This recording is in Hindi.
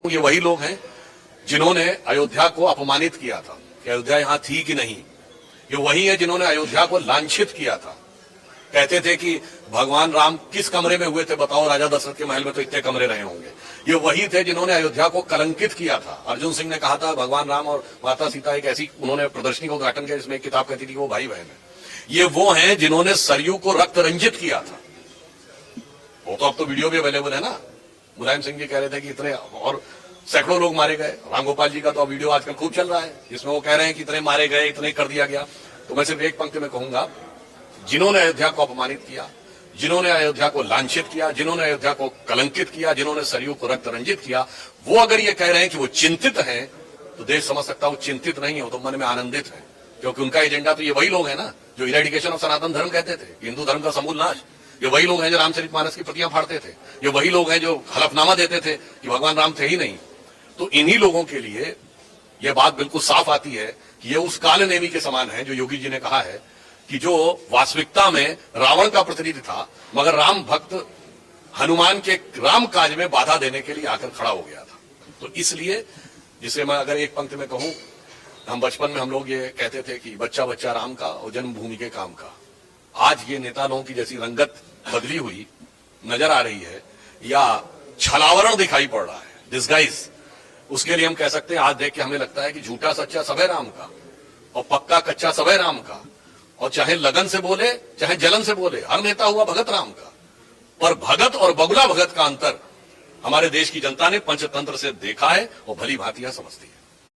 ये वही लोग हैं जिन्होंने अयोध्या को अपमानित किया था कि अयोध्या यहां थी कि नहीं। ये वही है जिन्होंने अयोध्या को लांछित किया था। कहते थे कि भगवान राम किस कमरे में हुए थे बताओ, राजा दशरथ के महल में तो इतने कमरे रहे होंगे। ये वही थे जिन्होंने अयोध्या को कलंकित किया था। अर्जुन सिंह ने कहा था भगवान राम और माता सीता एक ऐसी, उन्होंने प्रदर्शनी का उद्घाटन किया जिसमें एक किताब कहती थी वो भाई बहन है। ये वो हैं जिन्होंने सरयू को रक्त रंजित किया था। वो तो अब तो वीडियो भी अवेलेबल है ना। मुलायम सिंह जी कह रहे थे कि इतने और सैकड़ों लोग मारे गए। रामगोपाल जी का तो वीडियो आजकल खूब चल रहा है जिसमें वो कह रहे हैं कि इतने मारे गए, इतने कर दिया गया। तो मैं सिर्फ एक पंक्ति में कहूंगा, जिन्होंने अयोध्या को अपमानित किया, जिन्होंने अयोध्या को लांछित किया, जिन्होंने अयोध्या को कलंकित किया, जिन्होंने सरयू को रक्त रंजित किया, वो अगर ये कह रहे हैं कि वो चिंतित हैं तो देश समझ सकता है वो चिंतित नहीं है, वो तो मन में आनंदित है। क्योंकि उनका एजेंडा तो ये वही लोग हैं ना जो इरेडिकेशन ऑफ सनातन धर्म कहते थे, हिंदू धर्म का समूल नाश। ये वही लोग हैं जो रामचरितमानस की प्रतियां फाड़ते थे। ये वही लोग हैं जो हलफनामा देते थे कि भगवान राम थे ही नहीं। तो इन्हीं लोगों के लिए यह बात बिल्कुल साफ आती है कि ये उस कालनेमी के समान है जो योगी जी ने कहा है कि जो वास्तविकता में रावण का प्रतिनिधि था मगर राम भक्त हनुमान के राम काज में बाधा देने के लिए आकर खड़ा हो गया था। तो इसलिए जिसे मैं अगर एक पंक्ति में कहूं, हम बचपन में हम लोग ये कहते थे कि बच्चा बच्चा राम का और जन्मभूमि के काम का। आज ये नेता लोगों की जैसी रंगत बदली हुई नजर आ रही है या छलावरण दिखाई पड़ रहा है, डिस्गाइज, उसके लिए हम कह सकते हैं आज देख के हमें लगता है कि झूठा सच्चा सब है राम का और पक्का कच्चा सब है राम का। और चाहे लगन से बोले चाहे जलन से बोले, हर नेता हुआ भगत राम का। पर भगत और बगुला भगत का अंतर हमारे देश की जनता ने पंचतंत्र से देखा है और भली भांति समझती है।